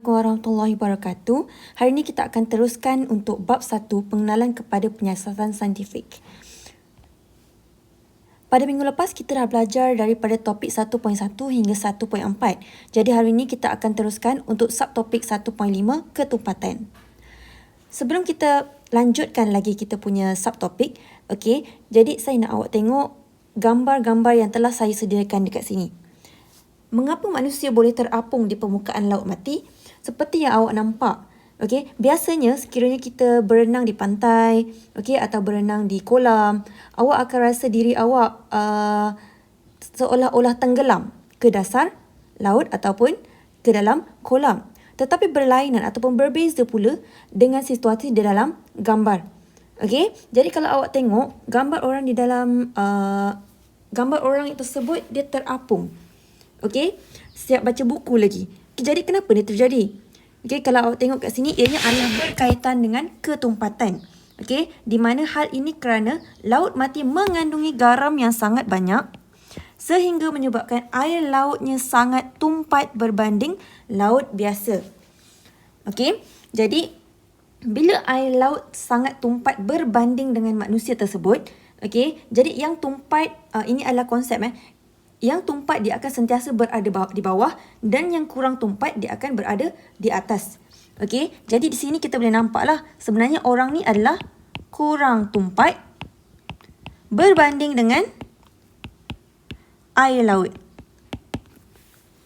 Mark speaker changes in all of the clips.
Speaker 1: Warahmatullahi wabarakatuh. Hari ini kita akan teruskan untuk bab 1, pengenalan kepada penyiasatan saintifik. Pada minggu lepas kita dah belajar daripada topik 1.1 hingga 1.4. Jadi hari ini kita akan teruskan untuk subtopik 1.5, ketumpatan. Sebelum kita lanjutkan lagi kita punya subtopik, okey, jadi saya nak awak tengok gambar-gambar yang telah saya sediakan dekat sini. Mengapa manusia boleh terapung di permukaan laut mati? Seperti yang awak nampak, okey, biasanya sekiranya kita berenang di pantai, okey, atau berenang di kolam, awak akan rasa diri awak seolah-olah tenggelam ke dasar laut ataupun ke dalam kolam. Tetapi berlainan ataupun berbeza pula dengan situasi di dalam gambar. Okey, jadi kalau awak tengok gambar orang di dalam gambar orang tersebut, dia terapung. Okey, siap baca buku lagi. Jadi kenapa ni terjadi? Okey, kalau awak tengok kat sini, ianya adalah berkaitan dengan ketumpatan. Okey, di mana hal ini kerana laut mati mengandungi garam yang sangat banyak sehingga menyebabkan air lautnya sangat tumpat berbanding laut biasa. Okey, jadi bila air laut sangat tumpat berbanding dengan manusia tersebut, okey, jadi yang tumpat, ini adalah konsep yang tumpat dia akan sentiasa berada di bawah dan yang kurang tumpat dia akan berada di atas. Okey, jadi di sini kita boleh nampaklah sebenarnya orang ni adalah kurang tumpat berbanding dengan air laut.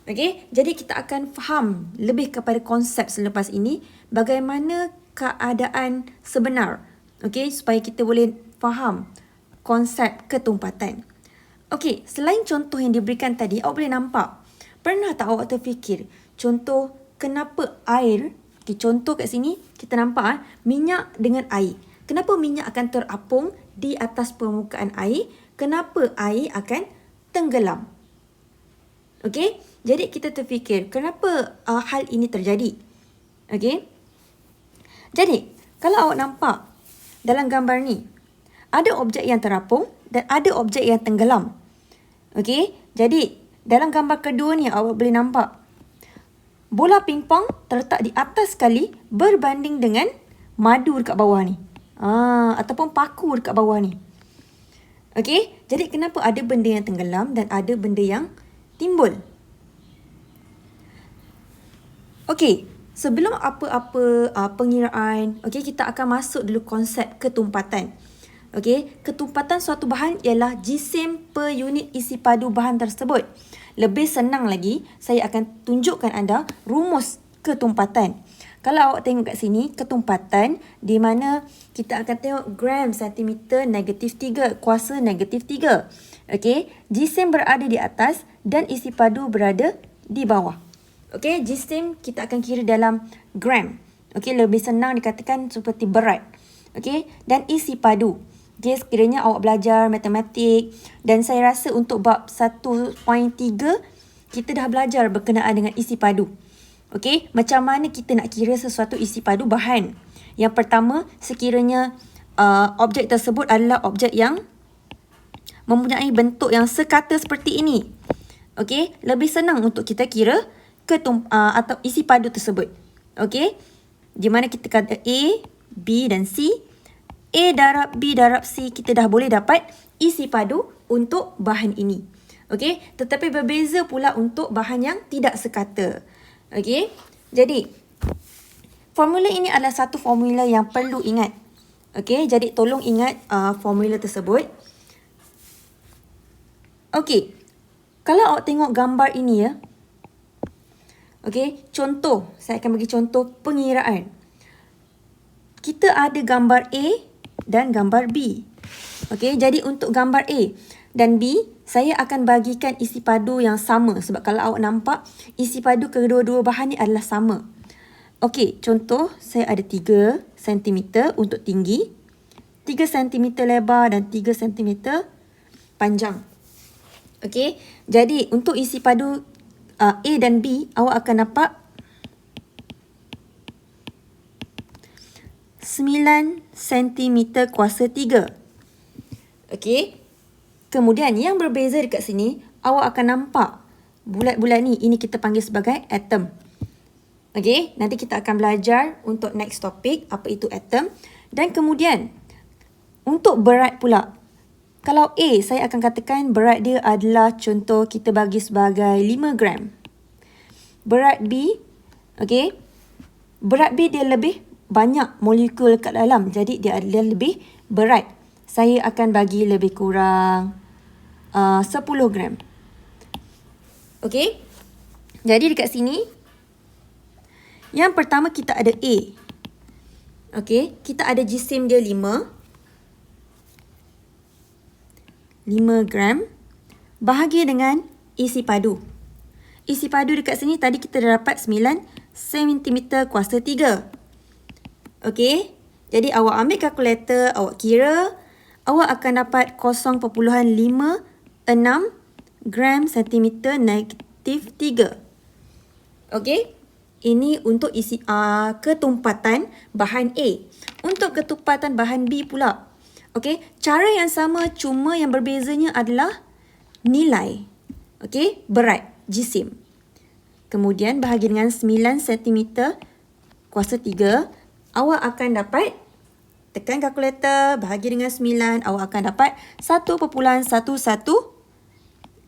Speaker 1: Okey, jadi kita akan faham lebih kepada konsep selepas ini bagaimana keadaan sebenar. Okey, supaya kita boleh faham konsep ketumpatan. Okey, selain contoh yang diberikan tadi, awak boleh nampak. Pernah tak awak terfikir contoh kenapa air, contoh kat sini kita nampak minyak dengan air. Kenapa minyak akan terapung di atas permukaan air? Kenapa air akan tenggelam? Okey, jadi kita terfikir kenapa hal ini terjadi? Okey, jadi kalau awak nampak dalam gambar ni, ada objek yang terapung dan ada objek yang tenggelam. Okey, jadi dalam gambar kedua ni awak boleh nampak bola pingpong terletak di atas sekali berbanding dengan madu dekat bawah ni. Ataupun paku dekat bawah ni. Okey, jadi kenapa ada benda yang tenggelam dan ada benda yang timbul? Okey, sebelum apa-apa pengiraan, okey, kita akan masuk dulu konsep ketumpatan. Okey, ketumpatan suatu bahan ialah jisim per unit isi padu bahan tersebut. Lebih senang lagi, saya akan tunjukkan anda rumus ketumpatan. Kalau awak tengok kat sini, ketumpatan di mana kita akan tengok gram sentimeter negatif 3, kuasa negatif 3. Okey, jisim berada di atas dan isi padu berada di bawah. Okey, jisim kita akan kira dalam gram. Okey, lebih senang dikatakan seperti berat. Okey, dan isi padu. Okay, sekiranya awak belajar matematik dan saya rasa untuk bab 1.3 kita dah belajar berkenaan dengan isi padu. Okey, macam mana kita nak kira sesuatu isi padu bahan? Yang pertama, sekiranya objek tersebut adalah objek yang mempunyai bentuk yang sekata seperti ini. Okey, lebih senang untuk kita kira atau isi padu tersebut. Okey, di mana kita kata A, B dan C. A darab B darab C, kita dah boleh dapat isi padu untuk bahan ini. Okey, tetapi berbeza pula untuk bahan yang tidak sekata. Okey, jadi formula ini adalah satu formula yang perlu ingat. Okey, jadi tolong ingat formula tersebut. Okey, kalau awak tengok gambar ini ya. Okey, contoh, saya akan bagi contoh pengiraan. Kita ada gambar A dan gambar B. Okey, jadi untuk gambar A dan B, saya akan bagikan isi padu yang sama. Sebab kalau awak nampak, isi padu kedua-dua bahan ni adalah sama. Okey, contoh, saya ada 3 cm untuk tinggi, 3 cm lebar dan 3 cm panjang. Okey, jadi untuk isi padu A dan B, awak akan dapat 9 cm kuasa 3. Okey. Kemudian yang berbeza dekat sini, awak akan nampak bulat-bulat ni, ini kita panggil sebagai atom. Okey, nanti kita akan belajar untuk next topic, apa itu atom. Dan kemudian, untuk berat pula. Kalau A, saya akan katakan berat dia adalah contoh kita bagi sebagai 5 gram. Berat B, okey. Berat B dia lebih banyak molekul kat dalam. Jadi dia adalah lebih berat. Saya akan bagi lebih kurang 10 gram. Okey. Jadi dekat sini, yang pertama kita ada A. Okey, kita ada jisim dia 5 gram bahagi dengan isi padu. Isi padu dekat sini tadi kita dah dapat 9 cm kuasa 3. Okey, jadi awak ambil kalkulator, awak kira, awak akan dapat 0.56 gram centimeter negatif 3. Okey. Ini untuk isi ketumpatan bahan A. Untuk ketumpatan bahan B pula. Okey, cara yang sama cuma yang berbezanya adalah nilai. Okey, berat jisim. Kemudian bahagi dengan 9 cm kuasa 3, awak akan dapat, tekan kalkulator, bahagi dengan 9, awak akan dapat 1.11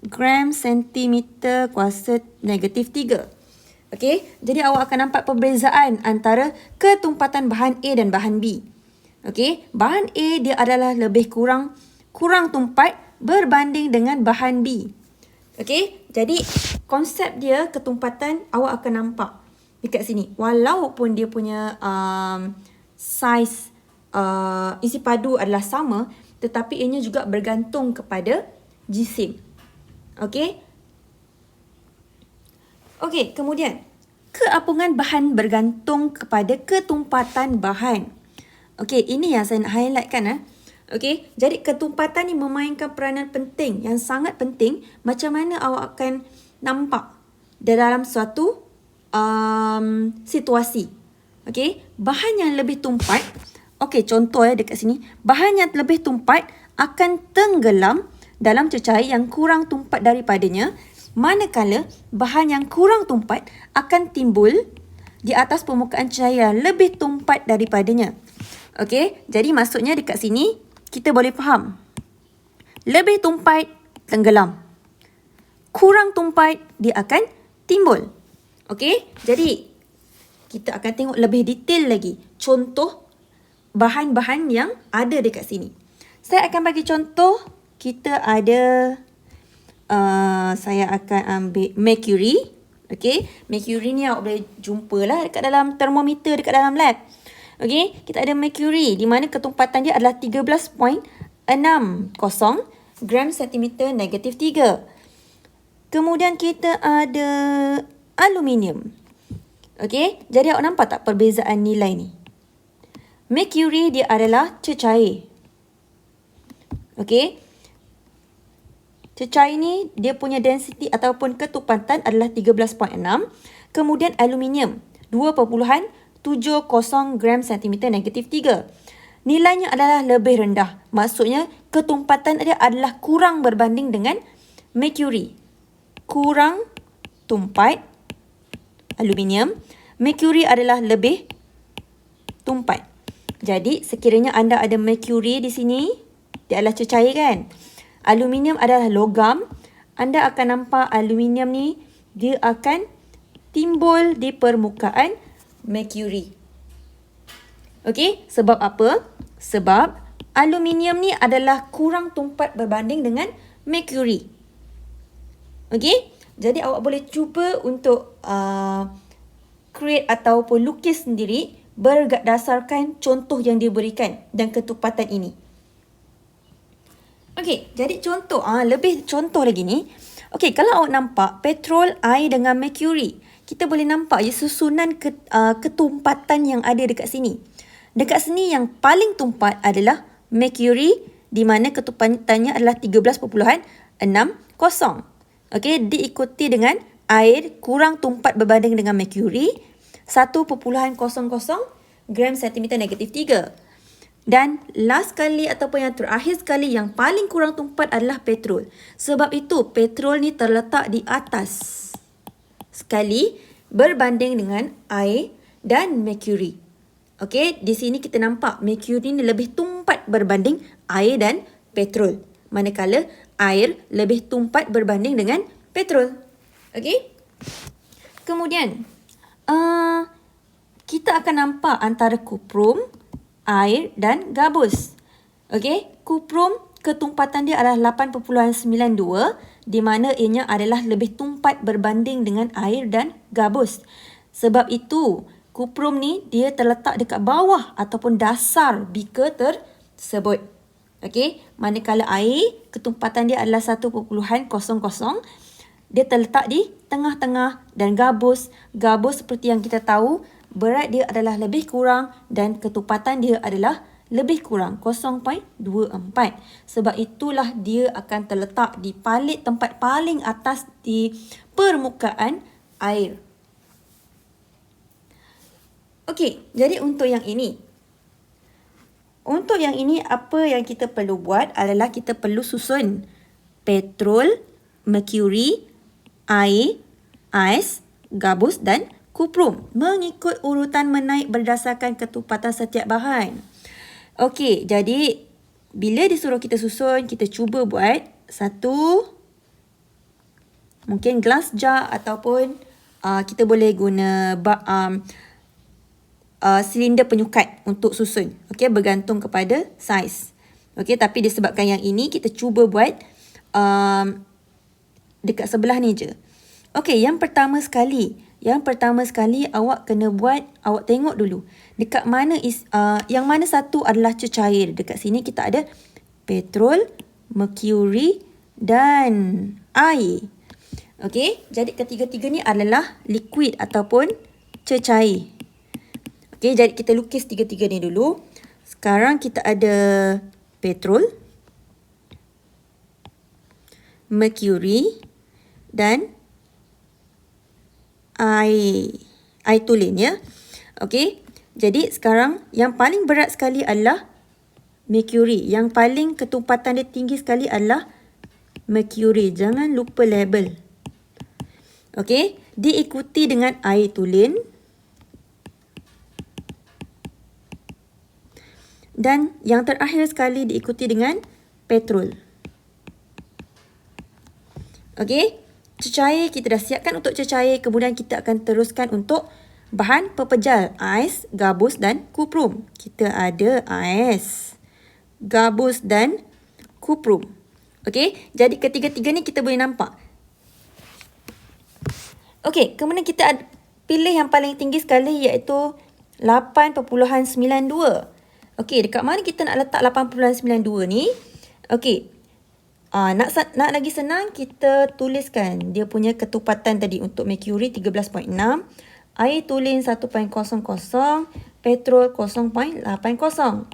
Speaker 1: gram centimeter kuasa negatif 3. Okey, jadi awak akan nampak perbezaan antara ketumpatan bahan A dan bahan B. Okey, bahan A dia adalah lebih kurang tumpat berbanding dengan bahan B. Okey, jadi konsep dia ketumpatan awak akan nampak dekat sini. Walaupun dia punya saiz isi padu adalah sama, tetapi ianya juga bergantung kepada jisim. Okey. Okey, kemudian keapungan bahan bergantung kepada ketumpatan bahan. Okey, ini yang saya nak highlightkan. Okey, jadi ketumpatan ni memainkan peranan penting, yang sangat penting, macam mana awak akan nampak dalam suatu situasi. Okey, bahan yang lebih tumpat, okey, contoh dekat sini, bahan yang lebih tumpat akan tenggelam dalam cecair yang kurang tumpat daripadanya, manakala bahan yang kurang tumpat akan timbul di atas permukaan cair yang lebih tumpat daripadanya. Okey, jadi maksudnya dekat sini kita boleh faham. Lebih tumpat tenggelam. Kurang tumpat dia akan timbul. Okey, jadi kita akan tengok lebih detail lagi contoh bahan-bahan yang ada dekat sini. Saya akan bagi contoh, kita ada saya akan ambil mercury. Okey, mercury ni awak boleh jumpa lah dekat dalam termometer dekat dalam lab. Okey, kita ada mercury di mana ketumpatan dia adalah 13.60 gram centimeter negatif 3. Kemudian kita ada aluminium. Okey, jadi awak nampak tak perbezaan nilai ni? Mercury dia adalah cecair. Okey, cecair ni dia punya density ataupun ketumpatan adalah 13.6. Kemudian aluminium 2.70 gram centimeter negatif 3. Nilainya adalah lebih rendah. Maksudnya ketumpatan dia adalah kurang berbanding dengan mercury. Kurang tumpat aluminium. Mercury adalah lebih tumpat. Jadi sekiranya anda ada mercury di sini, dia adalah cecair kan? Aluminium adalah logam. Anda akan nampak aluminium ni dia akan timbul di permukaan mercury. Okey, sebab apa? Sebab aluminium ni adalah kurang tumpat berbanding dengan mercury. Okey, jadi awak boleh cuba untuk create ataupun lukis sendiri berdasarkan contoh yang diberikan dan ketumpatan ini. Okey, jadi contoh, lebih contoh lagi ni. Okey, kalau awak nampak petrol, air dengan mercury, kita boleh nampak susunan ketumpatan yang ada dekat sini. Dekat sini yang paling tumpat adalah mercury, di mana ketumpatannya adalah 13.60. Okey, diikuti dengan air kurang tumpat berbanding dengan mercury, 1.00 gram centimeter negatif 3. Dan last kali ataupun yang terakhir sekali yang paling kurang tumpat adalah petrol. Sebab itu petrol ni terletak di atas sekali berbanding dengan air dan merkuri. Okey, di sini kita nampak merkuri ni lebih tumpat berbanding air dan petrol. Manakala air lebih tumpat berbanding dengan petrol. Okey? Kemudian, kita akan nampak antara kuprum, air dan gabus. Okey, kuprum ketumpatan dia adalah 8.92 di mana ianya adalah lebih tumpat berbanding dengan air dan gabus. Sebab itu, kuprum ni dia terletak dekat bawah ataupun dasar beaker tersebut. Okey, manakala air ketumpatan dia adalah 1.00, dia terletak di tengah-tengah, dan gabus seperti yang kita tahu berat dia adalah lebih kurang dan ketumpatan dia adalah lebih kurang 0.24. Sebab itulah dia akan terletak di tempat paling atas di permukaan air. Okey, jadi untuk yang ini. Untuk yang ini apa yang kita perlu buat adalah kita perlu susun petrol, merkuri, air, ais, gabus dan kuprum mengikut urutan menaik berdasarkan ketumpatan setiap bahan. Okey, jadi bila disuruh kita susun, kita cuba buat satu mungkin glass jar ataupun kita boleh guna silinder penyukat untuk susun. Okey, bergantung kepada saiz. Okey, tapi disebabkan yang ini kita cuba buat dekat sebelah ni je. Okey, yang pertama sekali awak kena buat, awak tengok dulu dekat mana yang mana satu adalah cecair. Dekat sini kita ada petrol, merkuri dan air. Okey, jadi ketiga-tiga ni adalah liquid ataupun cecair. Okey, jadi kita lukis tiga-tiga ni dulu. Sekarang kita ada petrol, merkuri dan air tulen ya. Okey, jadi sekarang yang paling berat sekali adalah merkuri. Yang paling ketumpatan dia tinggi sekali adalah merkuri. Jangan lupa label. Okey, diikuti dengan air tulen. Dan yang terakhir sekali diikuti dengan petrol. Okey, cecair kita dah siapkan untuk cecair. Kemudian kita akan teruskan untuk bahan pepejal, ais, gabus dan kuprum. Kita ada ais, gabus dan kuprum. Okey, jadi ketiga-tiga ni kita boleh nampak. Okey, kemudian kita pilih yang paling tinggi sekali iaitu 8.92. Okey, dekat mana kita nak letak 8.92 ni? Okey, nak lagi senang, kita tuliskan dia punya ketumpatan tadi. Untuk merkuri 13.6, air tulen 1.00, petrol 0.80.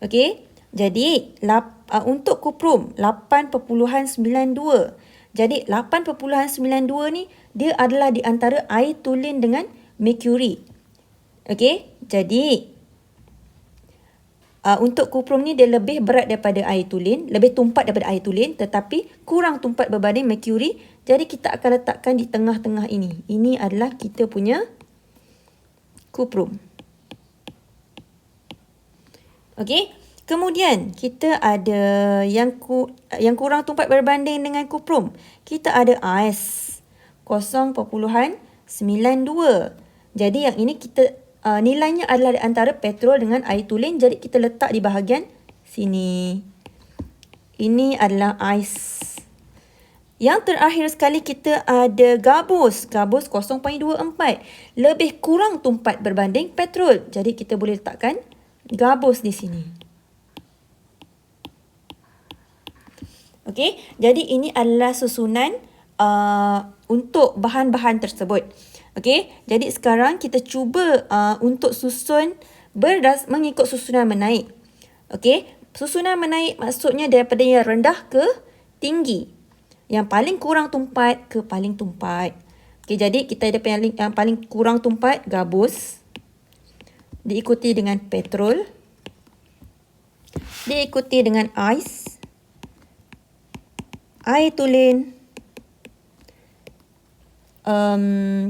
Speaker 1: Okey, jadi untuk kuprum 8.92. Jadi 8.92 ni dia adalah di antara air tulen dengan merkuri. Okey, jadi untuk kuprum ni dia lebih berat daripada air tulen, lebih tumpat daripada air tulen, tetapi kurang tumpat berbanding merkuri. Jadi kita akan letakkan di tengah-tengah ini. Ini adalah kita punya kuprum. Okey, kemudian kita ada yang kurang tumpat berbanding dengan kuprum. Kita ada ais 0.92. Jadi yang ini kita nilainya adalah di antara petrol dengan air tulen. Jadi kita letak di bahagian sini. Ini adalah ais. Yang terakhir sekali kita ada gabus. Gabus 0.24. Lebih kurang tumpat berbanding petrol. Jadi kita boleh letakkan gabus di sini. Okey, jadi ini adalah susunan untuk bahan-bahan tersebut. Okey, jadi sekarang kita cuba untuk susun mengikut susunan menaik. Okey, susunan menaik maksudnya daripada yang rendah ke tinggi. Yang paling kurang tumpat ke paling tumpat. Okey, jadi kita ada yang paling kurang tumpat, gabus. Diikuti dengan petrol. Diikuti dengan ais. Air tulen.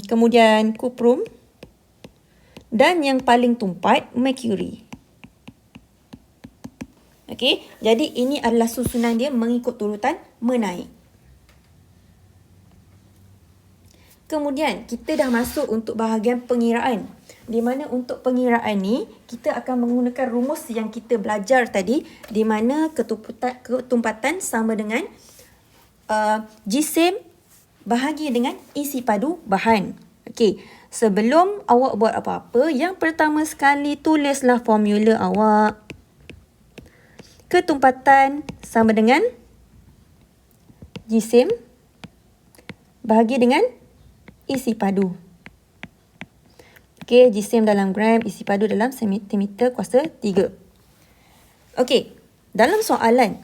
Speaker 1: kemudian kuprum, dan yang paling tumpat mercury. Okey, jadi ini adalah susunan dia mengikut urutan menaik. Kemudian kita dah masuk untuk bahagian pengiraan. Di mana untuk pengiraan ni kita akan menggunakan rumus yang kita belajar tadi, di mana ketumpatan sama dengan jisim bahagi dengan isi padu bahan. Okey, sebelum awak buat apa-apa, yang pertama sekali tulislah formula awak. Ketumpatan sama dengan jisim bahagi dengan isi padu. Okey, jisim dalam gram, isi padu dalam sentimeter kuasa 3. Okey, dalam soalan,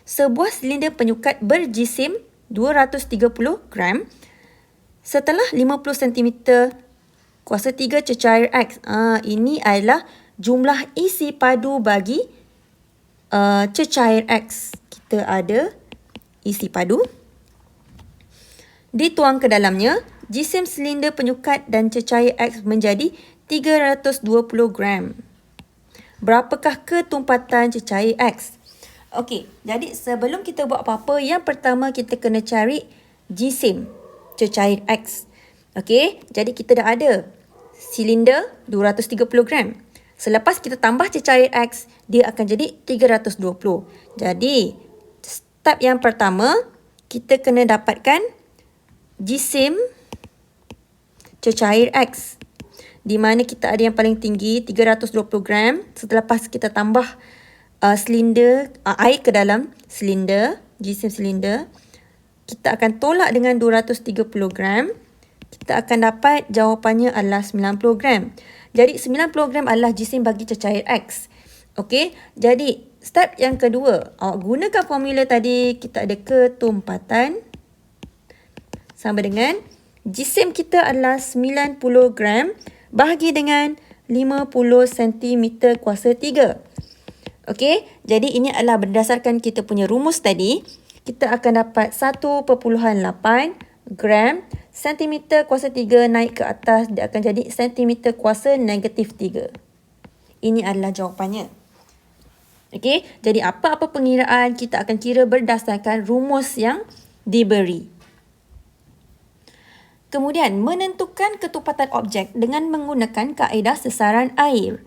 Speaker 1: sebuah silinder penyukat berjisim 230 gram setelah 50 cm kuasa 3 cecair X. Ini adalah jumlah isi padu bagi cecair X. Kita ada isi padu. Dituang ke dalamnya, jisim silinder penyukat dan cecair X menjadi 320 gram. Berapakah ketumpatan cecair X? Okey, jadi sebelum kita buat apa-apa, yang pertama kita kena cari jisim cecair X. Okey, jadi kita dah ada silinder 230 gram. Selepas kita tambah cecair X, dia akan jadi 320. Jadi, step yang pertama, kita kena dapatkan jisim cecair X. Di mana kita ada yang paling tinggi 320 gram. Selepas kita tambah air ke dalam silinder, jisim silinder, kita akan tolak dengan 230 gram. Kita akan dapat jawapannya adalah 90 gram. Jadi 90 gram adalah jisim bagi cecair X. Okey, jadi step yang kedua, awak gunakan formula tadi, kita ada ketumpatan sama dengan jisim kita adalah 90 gram bahagi dengan 50 cm kuasa 3. Okey, jadi ini adalah berdasarkan kita punya rumus tadi. Kita akan dapat 1.8 gram cm kuasa 3 naik ke atas, dia akan jadi cm kuasa negatif 3. Ini adalah jawapannya. Okey, jadi apa-apa pengiraan kita akan kira berdasarkan rumus yang diberi. Kemudian, menentukan ketumpatan objek dengan menggunakan kaedah sesaran air.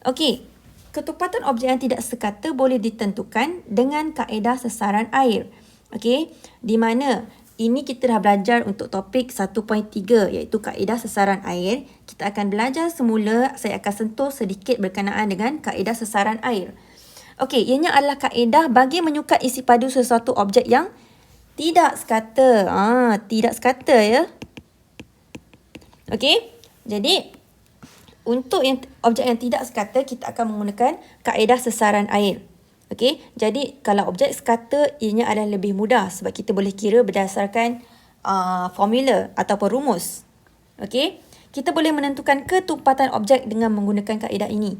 Speaker 1: Okey, ketumpatan objek yang tidak sekata boleh ditentukan dengan kaedah sesaran air. Okey, di mana ini kita dah belajar untuk topik 1.3 iaitu kaedah sesaran air. Kita akan belajar semula, saya akan sentuh sedikit berkenaan dengan kaedah sesaran air. Okey, ianya adalah kaedah bagi menyukat isi padu sesuatu objek yang tidak sekata. Tidak sekata ya. Okey, jadi untuk objek yang tidak sekata, kita akan menggunakan kaedah sesaran air. Okey, jadi kalau objek sekata, ianya adalah lebih mudah sebab kita boleh kira berdasarkan formula ataupun rumus. Okey, kita boleh menentukan ketumpatan objek dengan menggunakan kaedah ini.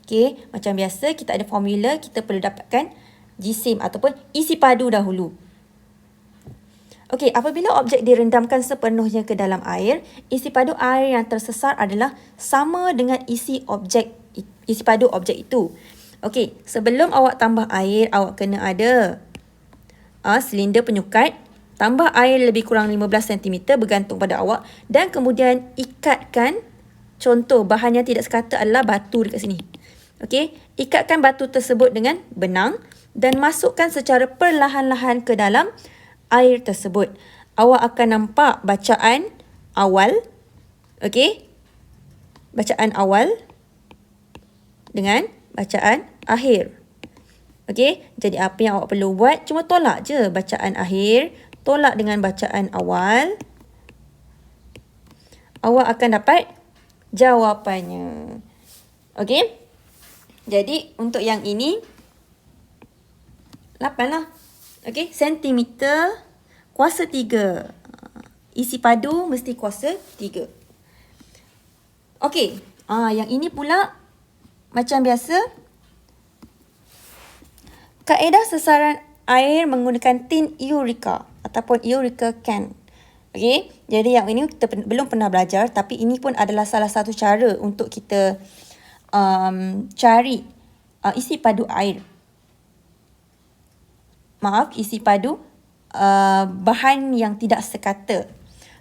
Speaker 1: Okey, macam biasa kita ada formula, kita perlu dapatkan jisim ataupun isi padu dahulu. Okey, apabila objek direndamkan sepenuhnya ke dalam air, isi padu air yang tersesar adalah sama dengan isi padu objek itu. Okey, sebelum awak tambah air, awak kena ada silinder penyukat, tambah air lebih kurang 15 cm bergantung pada awak, dan kemudian ikatkan, contoh bahan yang tidak sekata adalah batu dekat sini. Okey, ikatkan batu tersebut dengan benang dan masukkan secara perlahan-lahan ke dalam air tersebut. Awak akan nampak bacaan awal. Okey, bacaan awal dengan bacaan akhir. Okey, jadi apa yang awak perlu buat, cuma tolak je bacaan akhir, tolak dengan bacaan awal. Awak akan dapat jawapannya. Okey, jadi untuk yang ini 8 lah. Okey, sentimeter kuasa 3. Isi padu mesti kuasa 3. Okey, yang ini pula macam biasa, kaedah sesaran air menggunakan tin eureka ataupun eureka can. Okey, jadi yang ini kita belum pernah belajar, tapi ini pun adalah salah satu cara untuk kita cari isi padu air. Maaf, isi padu bahan yang tidak sekata.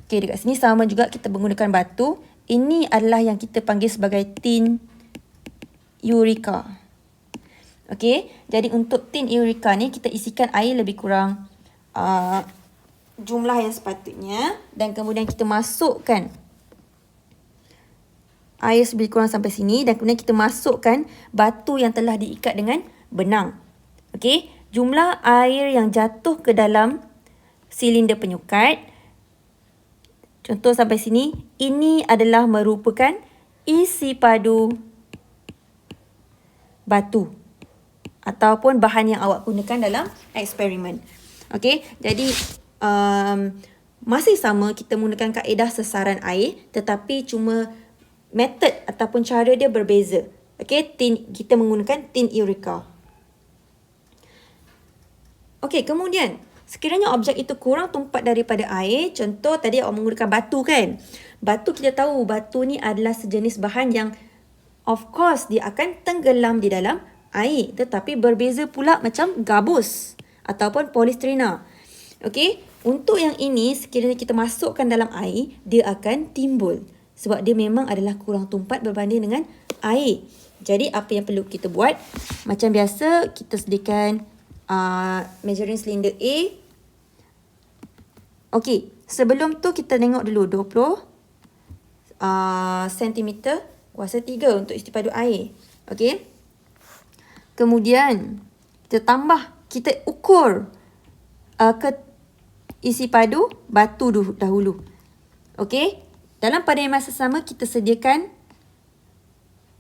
Speaker 1: Okey, dekat sini sama juga kita menggunakan batu. Ini adalah yang kita panggil sebagai tin eureka. Okey, jadi untuk tin eureka ni kita isikan air lebih kurang jumlah yang sepatutnya, dan kemudian kita masukkan air lebih kurang sampai sini, dan kemudian kita masukkan batu yang telah diikat dengan benang. Okey, jumlah air yang jatuh ke dalam silinder penyukat, contoh sampai sini, ini adalah merupakan isi padu batu ataupun bahan yang awak gunakan dalam eksperimen. Okey, jadi masih sama kita menggunakan kaedah sesaran air, tetapi cuma metod ataupun cara dia berbeza. Okey, kita menggunakan tin eureka. Okey, kemudian sekiranya objek itu kurang tumpat daripada air, contoh tadi awak menggunakan batu kan. Batu kita tahu, batu ni adalah sejenis bahan yang of course dia akan tenggelam di dalam air. Tetapi berbeza pula macam gabus ataupun polistrina. Okey, untuk yang ini sekiranya kita masukkan dalam air, dia akan timbul. Sebab dia memang adalah kurang tumpat berbanding dengan air. Jadi apa yang perlu kita buat? Macam biasa, kita sediakan measuring cylinder A. Okey, sebelum tu kita tengok dulu 20 cm kuasa 3 untuk isi padu air. Okey. Kemudian kita tambah, kita ukur ke isi padu batu dahulu. Okey. Dalam pada yang masa sama kita sediakan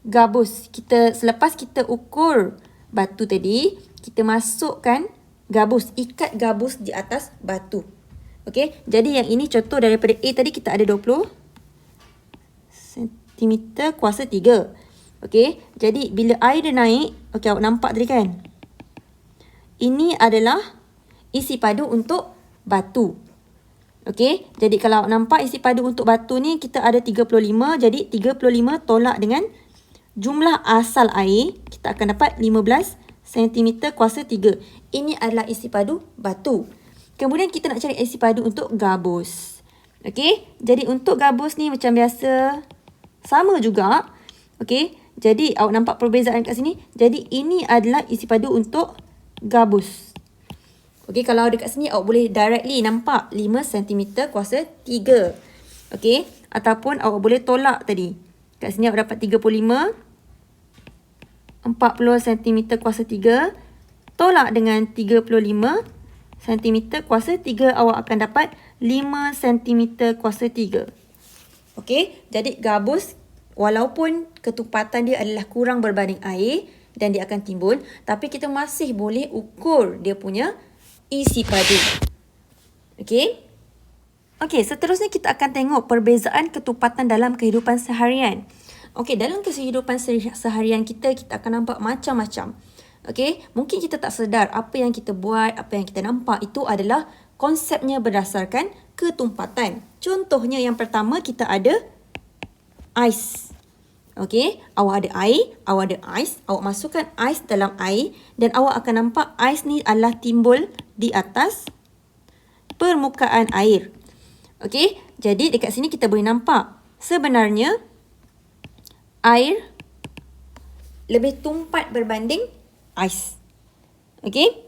Speaker 1: gabus. Selepas kita ukur batu tadi, kita masukkan gabus, ikat gabus di atas batu. Okey, jadi yang ini contoh daripada A tadi kita ada 20 cm kuasa 3. Okey, jadi bila air dia naik, okey awak nampak tadi kan? Ini adalah isi padu untuk batu. Okey, jadi kalau awak nampak isi padu untuk batu ni kita ada 35, jadi 35 tolak dengan jumlah asal air, kita akan dapat 15 cm kuasa 3. Ini adalah isi padu batu. Kemudian kita nak cari isi padu untuk gabus. Okey, jadi untuk gabus ni macam biasa, sama juga. Okey, jadi awak nampak perbezaan kat sini. Jadi ini adalah isi padu untuk gabus. Okey, kalau dekat sini awak boleh directly nampak 5 cm kuasa 3. Okey, ataupun awak boleh tolak tadi. Kat sini awak dapat 35, 40 cm kuasa 3. Tolak dengan 35 cm kuasa 3, awak akan dapat 5 cm kuasa 3. Okey, jadi gabus walaupun ketumpatan dia adalah kurang berbanding air dan dia akan timbul, tapi kita masih boleh ukur dia punya isi padu. Okey. Okey, seterusnya kita akan tengok perbezaan ketumpatan dalam kehidupan seharian. Okey, dalam kehidupan seharian kita akan nampak macam-macam. Okey, mungkin kita tak sedar apa yang kita buat, apa yang kita nampak itu adalah konsepnya berdasarkan ketumpatan. Contohnya yang pertama kita ada ais. Okey, awak ada air, awak ada ais, awak masukkan ais dalam air dan awak akan nampak ais ni adalah timbul di atas permukaan air. Okey, jadi dekat sini kita boleh nampak sebenarnya air lebih tumpat berbanding ais. Okey.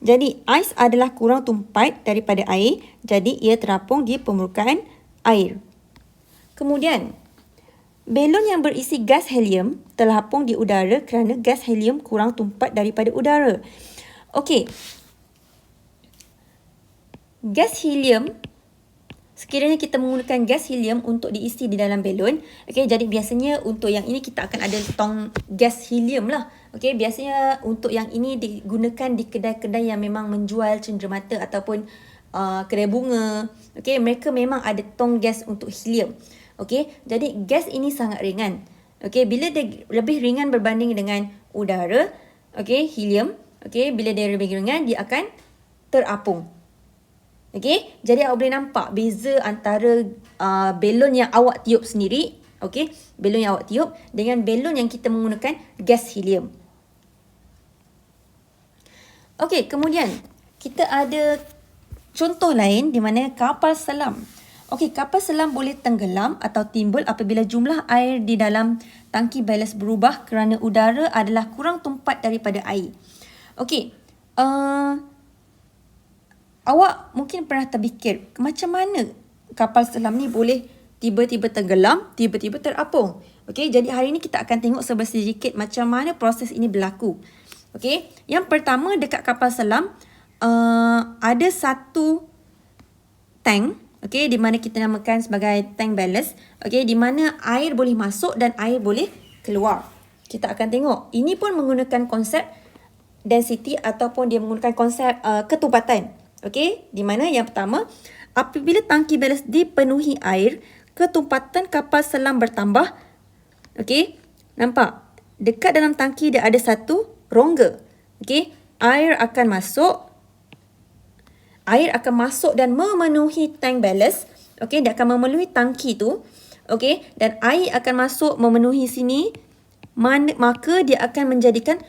Speaker 1: Jadi ais adalah kurang tumpat daripada air, jadi ia terapung di permukaan air. Kemudian belon yang berisi gas helium terapung di udara kerana gas helium kurang tumpat daripada udara. Okey. Gas helium, sekiranya kita menggunakan gas helium untuk diisi di dalam belon, okey, jadi biasanya untuk yang ini kita akan ada tong gas helium lah. Okey, biasanya untuk yang ini digunakan di kedai-kedai yang memang menjual cenderamata ataupun kedai bunga. Okey, mereka memang ada tong gas untuk helium. Okey, jadi gas ini sangat ringan. Okey, bila dia lebih ringan berbanding dengan udara, okey, helium, okey, bila dia lebih ringan dia akan terapung. Okey, jadi awak boleh nampak beza antara belon yang awak tiup sendiri, okey, belon yang awak tiup dengan belon yang kita menggunakan gas helium. Okey, kemudian kita ada contoh lain di mana kapal selam. Okey, kapal selam boleh tenggelam atau timbul apabila jumlah air di dalam tangki ballast berubah kerana udara adalah kurang tumpat daripada air. Okey, awak mungkin pernah terfikir macam mana kapal selam ni boleh tiba-tiba tenggelam, tiba-tiba terapung. Okey, jadi hari ni kita akan tengok sedikit macam mana proses ini berlaku. Okey, yang pertama dekat kapal selam ada satu tank, okey, di mana kita namakan sebagai tank ballast, okey, di mana air boleh masuk dan air boleh keluar. Kita akan tengok. Ini pun menggunakan konsep density ataupun dia menggunakan konsep ketumpatan. Okey, di mana yang pertama, apabila tangki ballast dipenuhi air, ketumpatan kapal selam bertambah. Okey, nampak? Dekat dalam tangki dia ada satu rongga. Okey, air akan masuk dan memenuhi tank ballast. Okey, dia akan memenuhi tangki tu. Okey, dan air akan masuk memenuhi sini. Maka dia akan menjadikan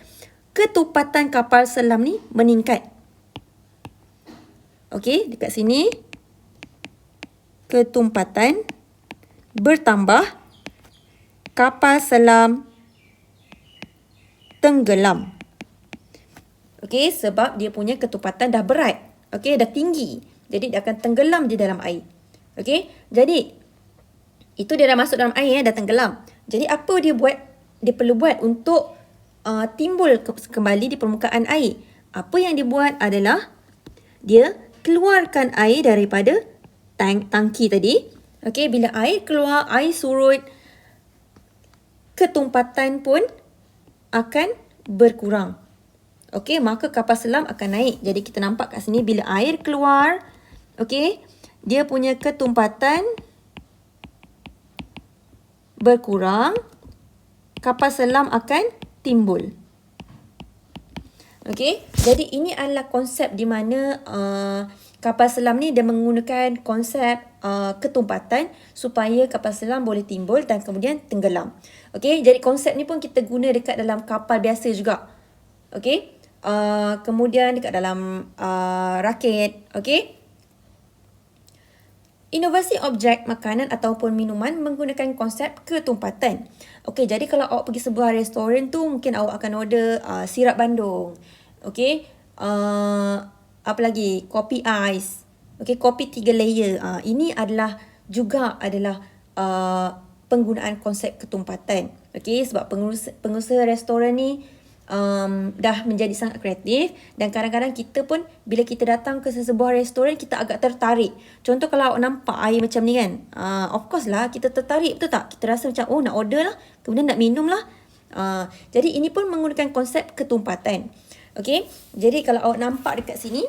Speaker 1: ketumpatan kapal selam ni meningkat. Okey, dekat sini ketumpatan bertambah, kapal selam tenggelam. Okey, sebab dia punya ketumpatan dah berat. Okey, dah tinggi. Jadi dia akan tenggelam di dalam air. Okey, jadi itu dia dah masuk dalam air, dah tenggelam. Jadi apa dia buat? Dia perlu buat untuk timbul kembali di permukaan air. Apa yang dia buat adalah dia keluarkan air daripada tangki tadi. Okey, bila air keluar, air surut, ketumpatan pun akan berkurang. Okey, maka kapal selam akan naik. Jadi kita nampak kat sini bila air keluar, okey, dia punya ketumpatan berkurang, kapal selam akan timbul. Okey, jadi ini adalah konsep di mana kapal selam ni dia menggunakan konsep ketumpatan supaya kapal selam boleh timbul dan kemudian tenggelam. Okey, jadi konsep ni pun kita guna dekat dalam kapal biasa juga. Okey, kemudian dekat dalam raket. Okey, inovasi objek makanan ataupun minuman menggunakan konsep ketumpatan. Okey, jadi kalau awak pergi sebuah restoran tu, mungkin awak akan order sirap bandung. Okey, apa lagi? Kopi ais. Okey, kopi 3 layer. Ini adalah penggunaan konsep ketumpatan. Okey, sebab pengusaha restoran ni dah menjadi sangat kreatif dan kadang-kadang kita pun bila kita datang ke sesebuah restoran kita agak tertarik. Contoh kalau awak nampak air macam ni kan, of course lah kita tertarik, betul tak? Kita rasa macam nak order lah, kemudian nak minum lah. Jadi ini pun menggunakan konsep ketumpatan. Okey, jadi kalau awak nampak dekat sini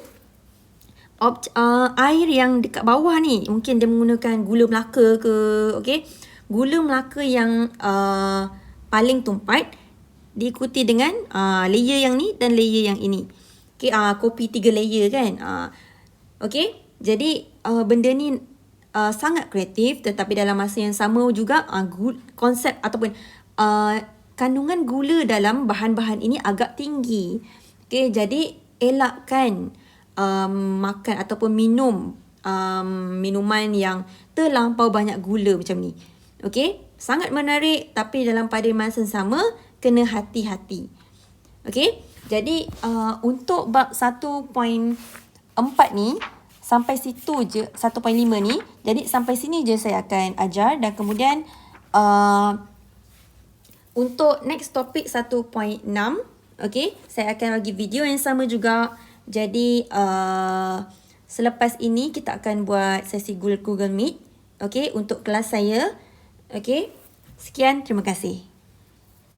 Speaker 1: air yang dekat bawah ni mungkin dia menggunakan gula Melaka ke, okey, gula Melaka yang paling tumpat diikuti dengan layer yang ni dan layer yang ini. Okey, kopi 3 layer kan. Okey, jadi benda ni sangat kreatif tetapi dalam masa yang sama juga konsep ataupun kandungan gula dalam bahan-bahan ini agak tinggi. Okey, jadi elakkan makan ataupun minum minuman yang terlampau banyak gula macam ni. Okey, sangat menarik tapi dalam pada masa sama kena hati-hati. Okey, jadi untuk bab 1.4 ni sampai situ je, 1.5 ni. Jadi sampai sini je saya akan ajar dan kemudian untuk next topik 1.6, okey, saya akan bagi video yang sama juga. Jadi selepas ini kita akan buat sesi Google Meet, okey, untuk kelas saya. Okey, sekian, terima kasih.